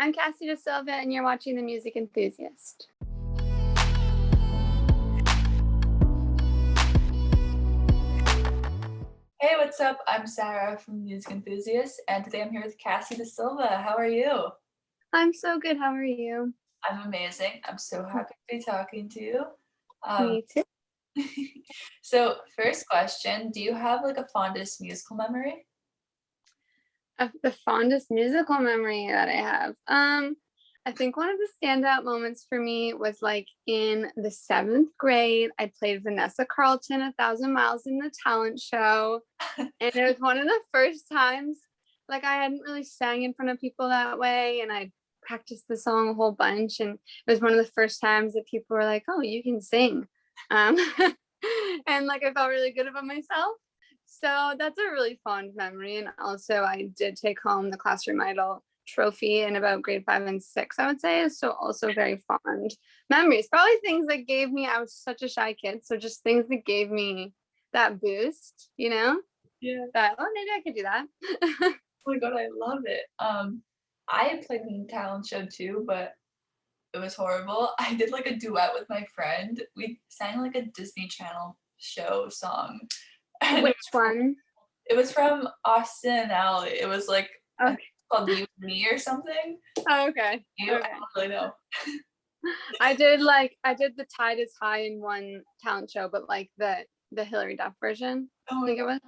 I'm Cassie Dasilva, and you're watching The Music Enthusiast. Hey, what's up? I'm Sarah from Music Enthusiast, and today I'm here with Cassie Dasilva. How are you? I'm so good. How are you? I'm amazing. I'm so happy to be talking to you. Um, Me too. so, first question, do you have like a fondest musical memory? The fondest musical memory that I have. I think one of the standout moments for me was like in the 7th grade. I played Vanessa Carlton 1,000 Miles in the talent show. And it was one of the first times like I hadn't really sang in front of people that way. And I practiced the song a whole bunch. And it was one of the first times that people were like, oh, you can sing. Um, and like I felt really good about myself. So that's a really fond memory. And also I did take home the classroom idol trophy in about grade 5 and 6, I would say. So also very fond memories. Probably things that gave me, I was such a shy kid. So just things that gave me that boost, Yeah. that, oh, maybe I could do that. Oh my god, I love it. I played in the talent show too, but it was horrible. I did like a duet with my friend. We sang like a Disney Channel show song. And Which one? it was from Austin and Ally. It was like I Okay. think it's called You and Me or something. Oh, okay. You, I Okay. don't really know. I did the Tide is High in one talent show, but like the Hillary Duff version. Oh I my think it was.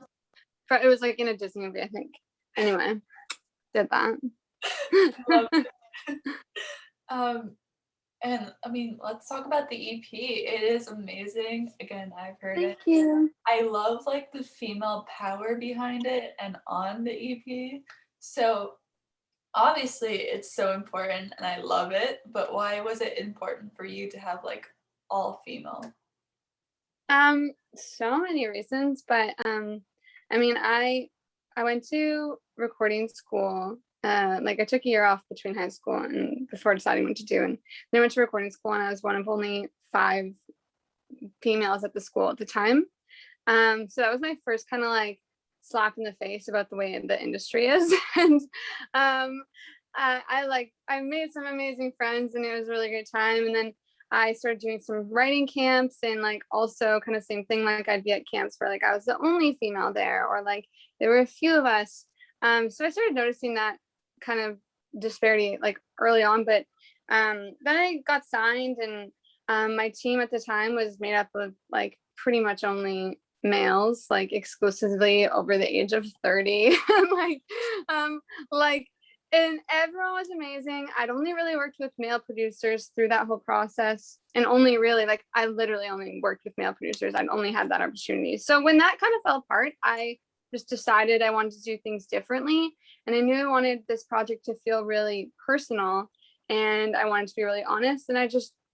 It was like in a Disney movie, I think. Anyway, did that. god, I love it. Um, and I mean, let's talk about the EP. It is amazing. Again, I've heard it. Thank you. I love like the female power behind it and on the EP. So obviously it's so important and I love it, but why was it important for you to have like all female? So many reasons, but I mean, I went to recording school. Like I took a year off between high school and before deciding what to do, and then I went to recording school, and I was one of only 5 females at the school at the time. So that was my first kind of like slap in the face about the way the industry is, and I made some amazing friends, and it was a really great time. And then I started doing some writing camps, and like also kind of same thing, like I'd be at camps where like I was the only female there, or like there were a few of us. So I started noticing that kind of disparity like early on, but then I got signed, and my team at the time was made up of like pretty much only males, like exclusively over the age of 30. like um like and everyone was amazing. I'd only really worked with male producers through that whole process, and only really like I literally only worked with male producers. I'd only had that opportunity. So when that kind of fell apart, I just decided I wanted to do things differently, and I knew I wanted this project to feel really personal, and I wanted to be really honest, and I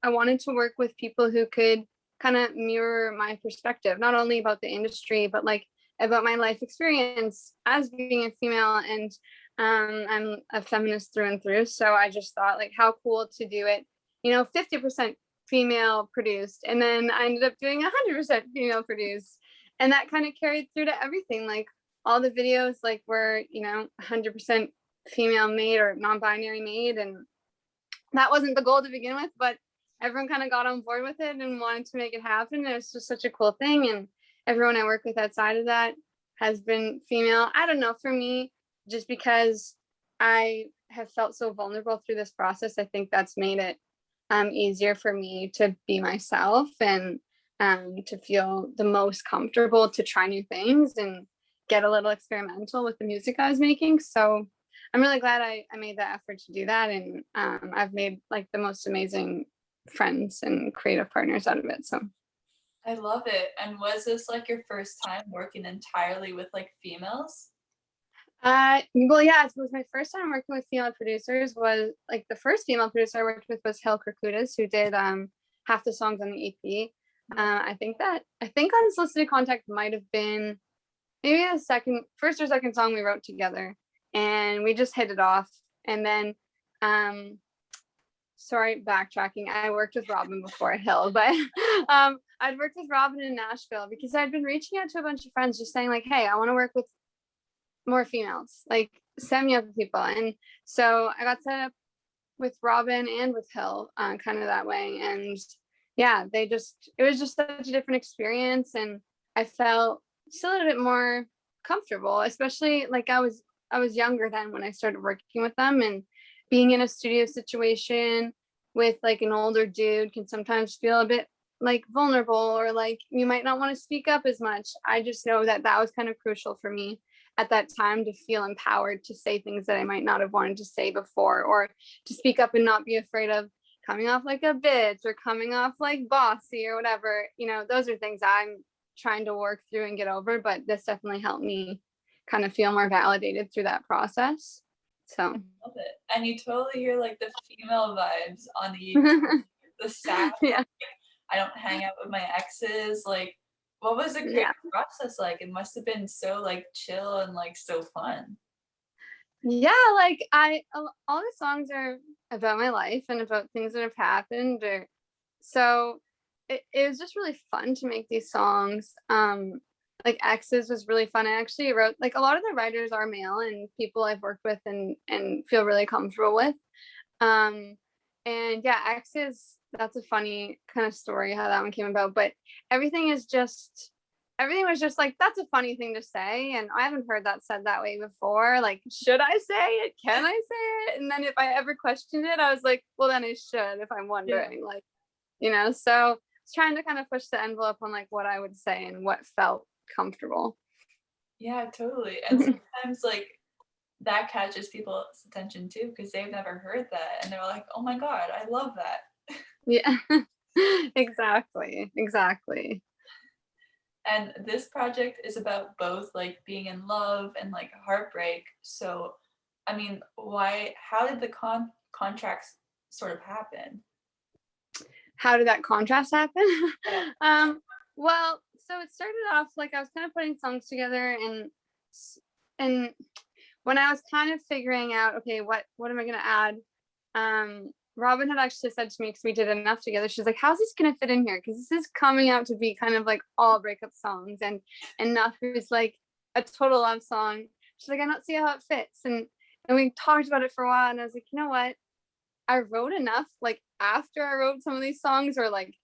wanted to work with people who could kind of mirror my perspective, not only about the industry, but like about my life experience as being a female. And I'm a feminist through and through. So I just thought like how cool to do it, 50% female produced. And then I ended up doing 100% female produced. And that kind of carried through to everything. Like all the videos like were, 100% female made or non-binary made. And that wasn't the goal to begin with, but everyone kind of got on board with it and wanted to make it happen. And it's just such a cool thing. And everyone I work with outside of that has been female. I don't know, for me, just because I have felt so vulnerable through this process, I think that's made it easier for me to be myself, and to feel the most comfortable to try new things and get a little experimental with the music I was making. So I'm really glad I made that effort to do that. And I've made like the most amazing friends and creative partners out of it. So I love it. And was this like your first time working entirely with like females? well, yeah, it was my first time working with female producers. Was like the first female producer I worked with was Hill Kirkudis, who did half the songs on the EP. I think Unsolicited Contact might have been maybe the first or second song we wrote together, and we just hit it off. And then sorry, backtracking, I worked with Robin before Hill, but I'd worked with Robin in Nashville because I'd been reaching out to a bunch of friends just saying like, hey, I want to work with more females, like send me up with people. And so I got set up with Robin and with Hill, kind of that way. And yeah, it was just such a different experience. And I felt still a little bit more comfortable, especially like I was younger then when I started working with them, and being in a studio situation with like an older dude can sometimes feel a bit like vulnerable, or like you might not want to speak up as much. I just know that that was kind of crucial for me at that time, to feel empowered to say things that I might not have wanted to say before, or to speak up and not be afraid of coming off like a bitch or coming off like bossy or whatever. You know, those are things I'm trying to work through and get over, but this definitely helped me kind of feel more validated through that process. So Love it. And you totally hear like the female vibes on the EP, the sad, yeah. I don't hang out with my exes. Like, what was the creative Yeah. process like? It must have been so like chill and like so fun. Yeah, like all the songs are about my life and about things that have happened, or so it was just really fun to make these songs. Like X's was really fun. I actually wrote, like, a lot of the writers are male and people I've worked with and feel really comfortable with. Um, and yeah, X's, that's a funny kind of story how that one came about. But everything is just everything was just like, that's a funny thing to say. And I haven't heard that said that way before. Like, should I say it? Can I say it? And then if I ever questioned it, I was like, well, then I should if I'm Yeah. wondering. Like, you know, so I was trying to kind of push the envelope on like what I would say and what felt comfortable. Yeah, totally. And sometimes like that catches people's attention too because they've never heard that and they're like, "Oh my god, I love that." Yeah. Exactly. Exactly. And this project is about both like being in love and like heartbreak. So, I mean, how did the contracts sort of happen? How did that contrast happen? Yeah. Well, so it started off like I was kind of putting songs together, and when I was kind of figuring out, okay, what am I gonna add? Robin had actually said to me, because we did enough together, she's like, how's this gonna fit in here? Because this is coming out to be kind of like all breakup songs, and enough is like a total love song. She's like, I don't see how it fits. And we talked about it for a while, and I was like, you know what? I wrote enough, like after I wrote some of these songs, or like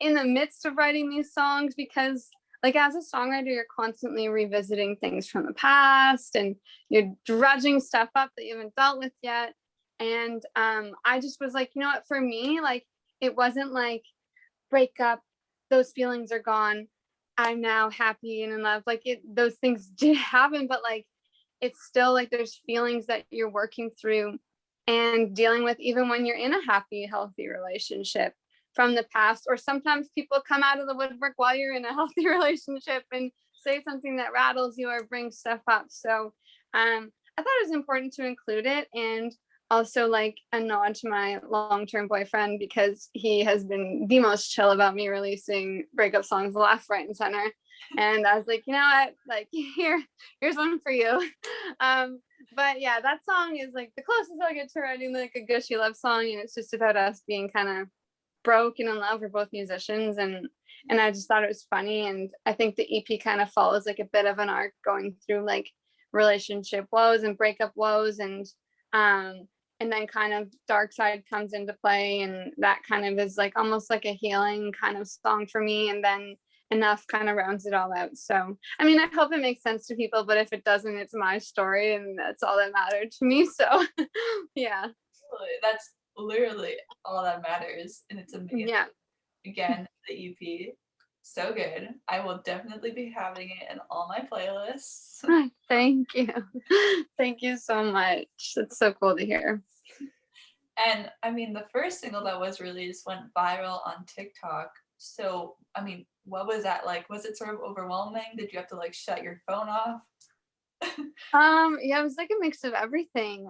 in the midst of writing these songs, because like as a songwriter, you're constantly revisiting things from the past, and you're dredging stuff up that you haven't dealt with yet. And I just was like, you know what, for me, like, it wasn't like break up, those feelings are gone, I'm now happy and in love. Like, those things did happen, but like it's still like there's feelings that you're working through and dealing with, even when you're in a happy, healthy relationship from the past. Or sometimes people come out of the woodwork while you're in a healthy relationship and say something that rattles you or brings stuff up. So I thought it was important to include it, and also like a nod to my long-term boyfriend, because he has been the most chill about me releasing breakup songs left, right, and center. And I was like, you know what, like, here's one for you. But yeah, that song is like the closest I'll get to writing like a gushy love song, and it's just about us being kind of broke and in love. We're both musicians, and I just thought it was funny. And I think the EP kind of follows like a bit of an arc, going through like relationship woes and breakup woes, and then kind of dark side comes into play, and that kind of is like almost like a healing kind of song for me. And then enough kind of rounds it all out. So I mean, I hope it makes sense to people, but if it doesn't, it's my story and that's all that mattered to me. So yeah. That's literally all that matters, and it's amazing. Yeah. Again, the EP, so good. I will definitely be having it in all my playlists. Thank you. Thank you so much. It's so cool to hear. And I mean, the first single that was released went viral on TikTok. So, I mean, what was that like? Was it sort of overwhelming? Did you have to like shut your phone off? Yeah, it was like a mix of everything.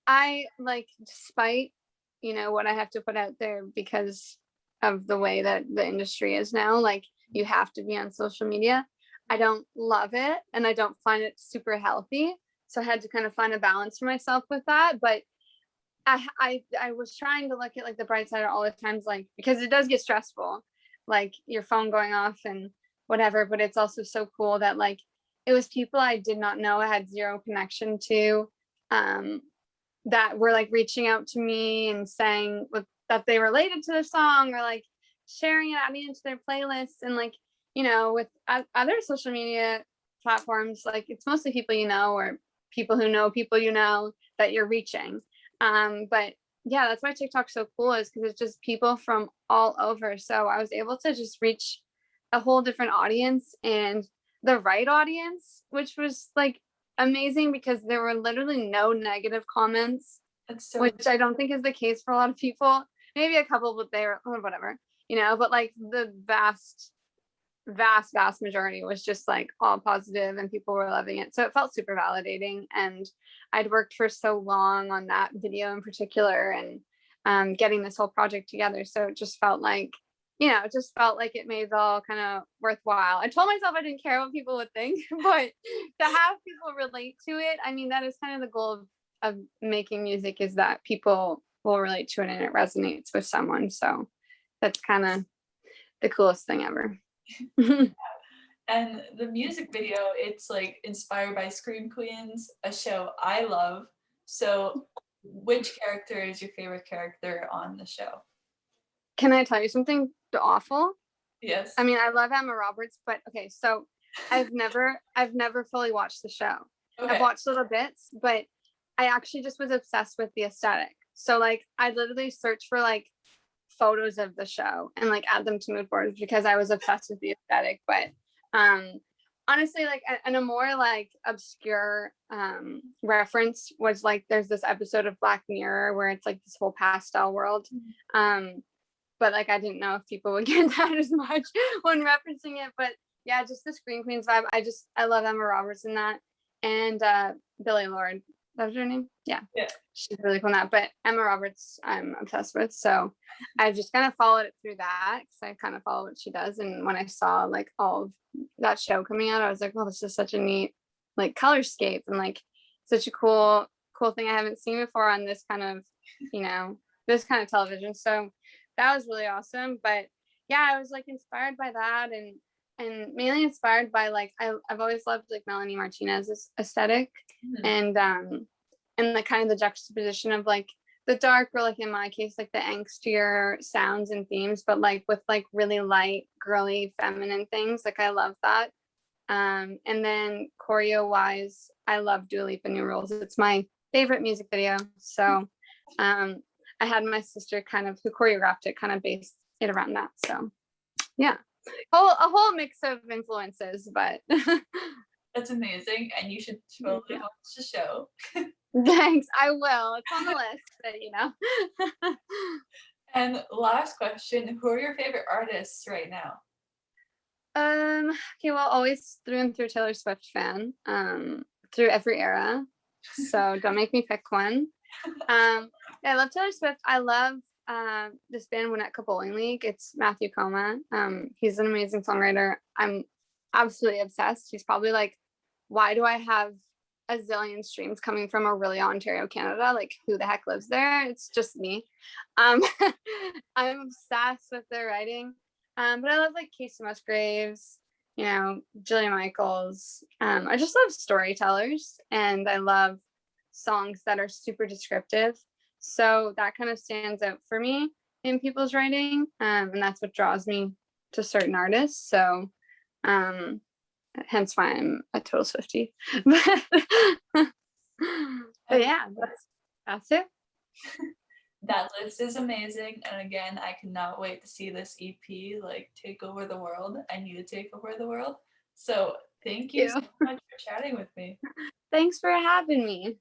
I like, despite, you know, what I have to put out there because of the way that the industry is now, like, you have to be on social media. I don't love it, and I don't find it super healthy. So I had to kind of find a balance for myself with that. But I was trying to look at like the bright side at all the times, like, because it does get stressful, like your phone going off and whatever. But it's also so cool that like it was people I did not know, I had zero connection to, um that were like reaching out to me and saying that they related to the song, or like sharing it, adding it into their playlists. And like, with other social media platforms, like it's mostly people or people who know people that you're reaching. But yeah, that's why TikTok's so cool, is because it's just people from all over. So I was able to just reach a whole different audience, and the right audience, which was like amazing, because there were literally no negative comments, which I don't think is the case for a lot of people. Maybe a couple, but they were whatever, but like the vast majority was just like all positive, and people were loving it. So it felt super validating. And I'd worked for so long on that video in particular, and getting this whole project together. So it just felt like, it made it all kind of worthwhile. I told myself I didn't care what people would think, but to have people relate to it, I mean, that is kind of the goal of making music, is that people will relate to it and it resonates with someone. So that's kind of the coolest thing ever. And the music video, it's like inspired by Scream Queens, a show I love. So which character is your favorite character on the show? Can I tell you something awful? Yes. I mean, I love Emma Roberts, but okay, so I've never fully watched the show. Okay. I've watched little bits, but I actually just was obsessed with the aesthetic. So like I literally searched for like photos of the show and like add them to mood boards, because I was obsessed with the aesthetic. But honestly, like, and a more like obscure reference was like, there's this episode of Black Mirror where it's like this whole pastel world. But like I didn't know if people would get that as much when referencing it. But yeah, just the Scream Queens vibe. I love Emma Roberts in that. And Billie Lourd. That was her name? Yeah. She's really cool in that. But Emma Roberts I'm obsessed with. So I just kind of followed it through that, because I kind of follow what she does. And when I saw like all of that show coming out, I was like, well, this is such a neat like colorscape, and like such a cool thing I haven't seen before on this kind of, this kind of television. So that was really awesome. But yeah, I was like inspired by that, and mainly inspired by like I've always loved like Melanie Martinez's aesthetic. And the kind of the juxtaposition of like the dark, or like in my case like the angstier sounds and themes, but like with like really light, girly, feminine things. Like I love that. And then choreo wise, I love Dua Lipa New Rules. It's my favorite music video. So I had my sister who choreographed it, kind of based it around that. So yeah, a whole mix of influences. But that's amazing, and you should totally watch the show. Thanks, I will. It's on the list, but And last question, who are your favorite artists right now? Okay, well, always through and through Taylor Swift fan, through every era. So don't make me pick one. Yeah, I love Taylor Swift. I love this band, Winnetka Bowling League. It's Matthew Koma. He's an amazing songwriter. I'm absolutely obsessed. He's probably like, why do I have a zillion streams coming from Orillia, Ontario, Canada? Like, who the heck lives there? It's just me. I'm obsessed with their writing. But I love like Casey Musgraves, Jillian Michaels. I just love storytellers, and I love songs that are super descriptive. So that kind of stands out for me in people's writing. And that's what draws me to certain artists. So hence why I'm a total Swiftie. But yeah, that's it. That list is amazing, and again, I cannot wait to see this EP like take over the world. I need to take over the world. So thank you so much for chatting with me. Thanks for having me.